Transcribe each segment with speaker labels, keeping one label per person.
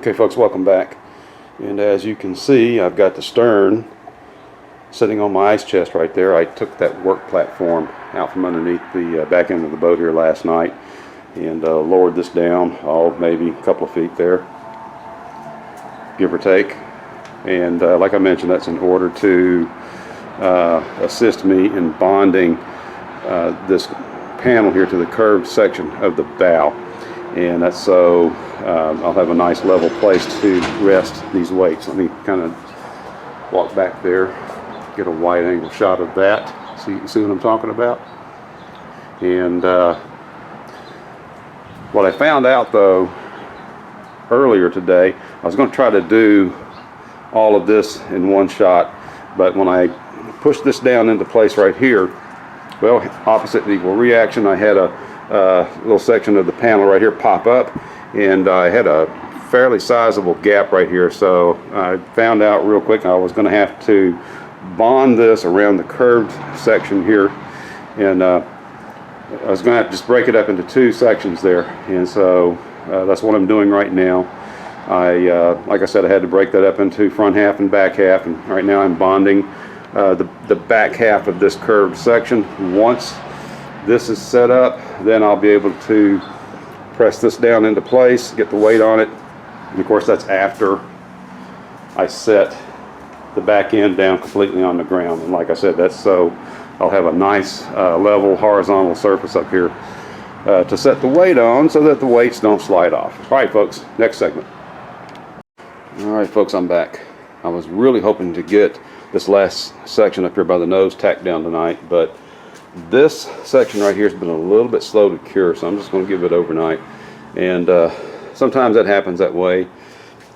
Speaker 1: Okay folks, welcome back. And as you can see, I've got the stern sitting on my ice chest right there. I took that work platform out from underneath the back end of the boat here last night and lowered this down, maybe a couple of feet there, give or take. And like I mentioned, that's in order to assist me in bonding this panel here to the curved section of the bow. And that's so I'll have a nice level place to rest these weights. Let me kind of walk back there, get a wide angle shot of that so you can see what I'm talking about. And what I found out though earlier today, I was going to try to do all of this in one shot, but when I pushed this down into place right here, well, opposite and equal reaction, I had a little section of the panel right here pop up, and I had a fairly sizable gap right here. So I found out real quick I was going to have to bond this around the curved section here, and I was going to have to just break it up into two sections there. And so that's what I'm doing right now. Like I said, I had to break that up into front half and back half, and right now I'm bonding the back half of this curved section. Once this is set up, then I'll be able to press this down into place, get the weight on it, and of course that's after I set the back end down completely on the ground. And like I said, that's so I'll have a nice level horizontal surface up here to set the weight on so that the weights don't slide off. All right folks, next segment. All right folks, I'm back. I was really hoping to get this last section up here by the nose tacked down tonight, but this section right here has been a little bit slow to cure, so I'm just going to give it overnight. And sometimes that happens that way.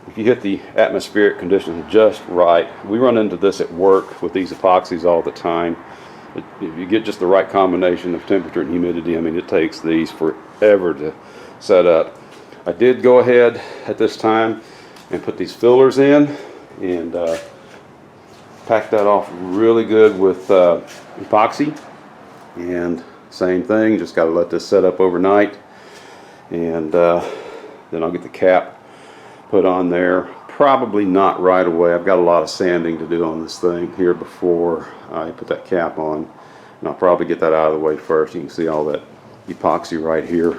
Speaker 1: If you hit the atmospheric conditions just right, we run into this at work with these epoxies all the time. If you get just the right combination of temperature and humidity, I mean, it takes these forever to set up. I did go ahead at this time and put these fillers in and pack that off really good with epoxy. And same thing, just got to let this set up overnight, and then I'll get the cap put on there. Probably not right away. I've got a lot of sanding to do on this thing here before I put that cap on, and I'll probably get that out of the way first. You can see all that epoxy right here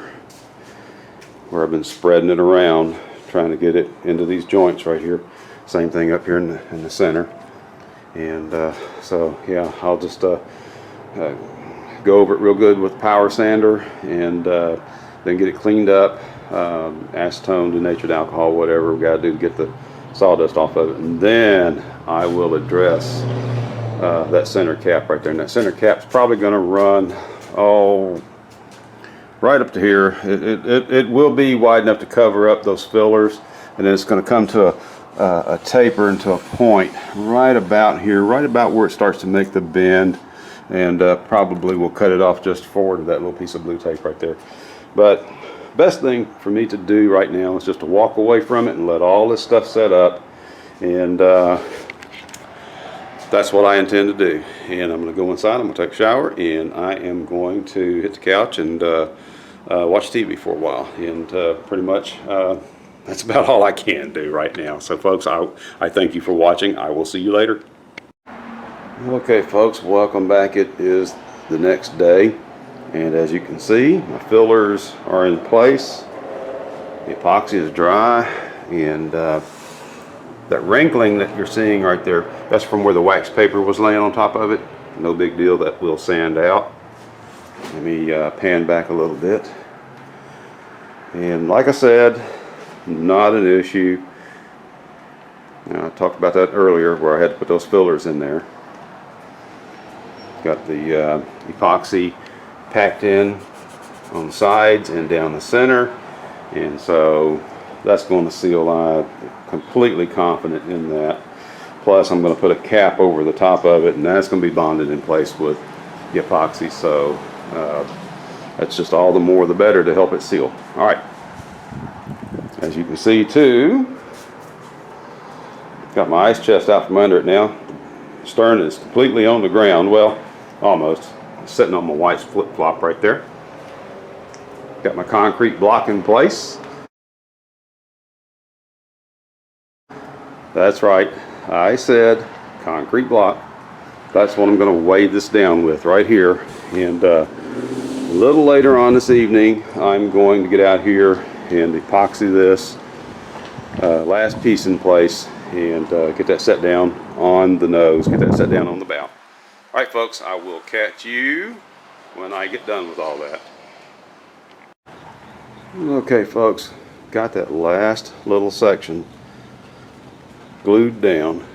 Speaker 1: where I've been spreading it around trying to get it into these joints right here. Same thing up here in the center. And so yeah, I'll just go over it real good with power sander, and then get it cleaned up, acetone, denatured alcohol, whatever we got to do to get the sawdust off of it, and then I will address that center cap right there. And that center cap's probably going to run right up to here. It will be wide enough to cover up those fillers, and then it's going to come to a taper into a point right about here, right about where it starts to make the bend. And probably we'll cut it off just forward of that little piece of blue tape right there. But best thing for me to do right now is just to walk away from it and let all this stuff set up, and that's what I intend to do. And I'm going to go inside, I'm going to take a shower, and I am going to hit the couch and watch TV for a while. And pretty much that's about all I can do right now. So folks, I thank you for watching. I will see you later. Okay folks, welcome back. It is the next day, and as you can see, my fillers are in place, the epoxy is dry, and that wrinkling that you're seeing right there, that's from where the wax paper was laying on top of it. No big deal, that will sand out. Let me pan back a little bit, and like I said, not an issue. Now, I talked about that earlier where I had to put those fillers in there. Got the epoxy packed in on the sides and down the center, and so that's going to seal. I'm completely confident in that. Plus I'm going to put a cap over the top of it, and that's going to be bonded in place with the epoxy, so that's just all the more the better to help it seal. Alright, as you can see too, got my ice chest out from under it now. Stern is completely on the ground, well, almost. Sitting on my wife's flip-flop right there. Got my concrete block in place. That's right. I said concrete block. That's what I'm going to weigh this down with right here. And a little later on this evening, I'm going to get out here and epoxy this last piece in place and get that set down on the nose, get that set down on the bow. All right, folks, I will catch you when I get done with all that. Okay, folks, got that last little section glued down.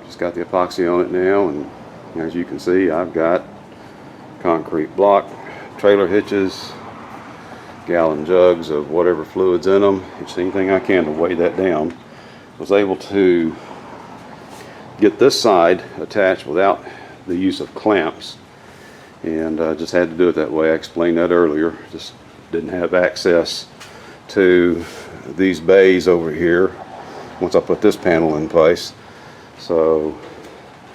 Speaker 1: Just got the epoxy on it now, and as you can see, I've got concrete block, trailer hitches, gallon jugs of whatever fluids in them. Just anything I can to weigh that down. Was able to get this side attached without the use of clamps, and just had to do it that way. I explained that earlier. Just didn't have access to these bays over here once I put this panel in place, so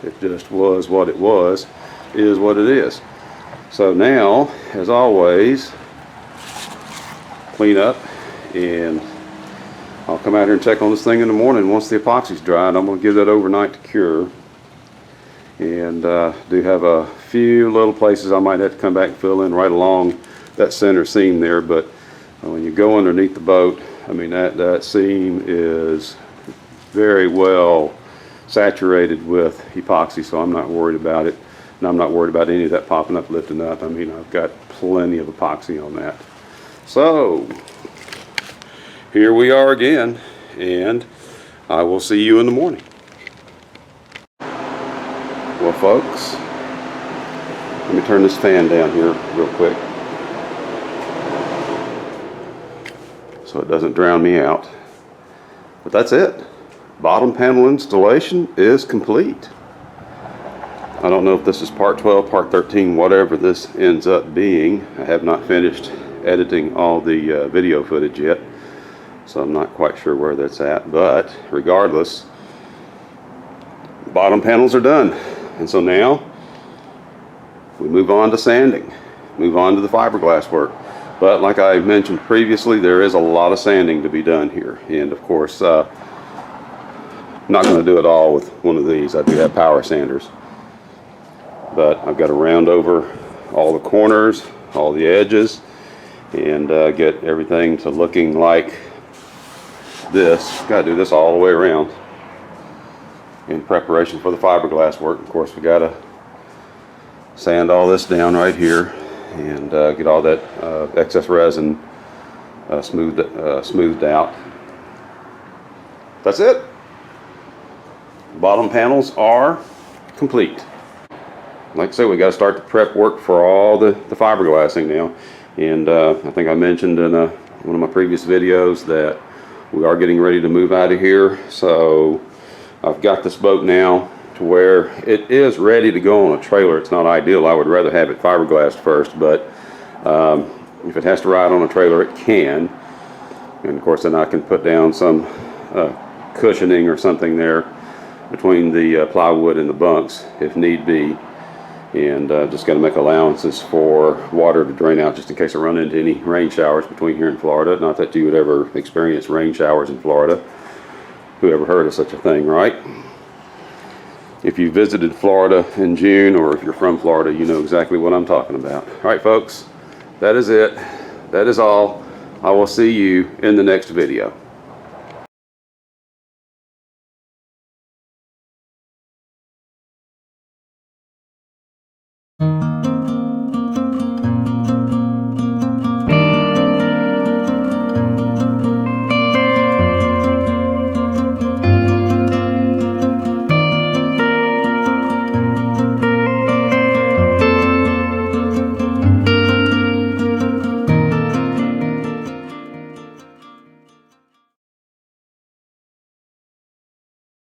Speaker 1: it just was what it was, is what it is. So now, as always, clean up, and I'll come out here and check on this thing in the morning once the epoxy's dried. I'm going to give that overnight to cure, and do have a few little places I might have to come back and fill in right along that center seam there, but when you go underneath the boat, I mean, that seam is very well saturated with epoxy, so I'm not worried about it, and I'm not worried about any of that popping up, lifting up. I mean, I've got plenty of epoxy on that. So here we are again, and I will see you in the morning. Well, folks, let me turn this fan down here real quick so it doesn't drown me out. But that's it. Bottom panel installation is complete. I don't know if this is part 12, part 13, whatever this ends up being. I have not finished editing all the video footage yet, so I'm not quite sure where that's at, but regardless, bottom panels are done. And so now we move on to sanding, move on to the fiberglass work. But like I mentioned previously, there is a lot of sanding to be done here, and of course I'm not going to do it all with one of these. I do have power sanders, but I've got to round over all the corners, all the edges, and get everything to looking like this. Got to do this all the way around in preparation for the fiberglass work. Of course, we got to sand all this down right here and get all that excess resin smoothed out. That's it. Bottom panels are complete. Like I said, we got to start the prep work for all the fiberglassing now. And I think I mentioned in one of my previous videos that we are getting ready to move out of here. So I've got this boat now to where it is ready to go on a trailer. It's not ideal. I would rather have it fiberglassed first, but if it has to ride on a trailer, it can. And of course, then I can put down some cushioning or something there between the plywood and the bunks if need be. And just got to make allowances for water to drain out just in case I run into any rain showers between here and Florida. Not that you would ever experience rain showers in Florida. Who ever heard of such a thing, right? If you visited Florida in June, or if you're from Florida, you know exactly what I'm talking about. All right, folks, that is it. That is all. I will see you in the next video.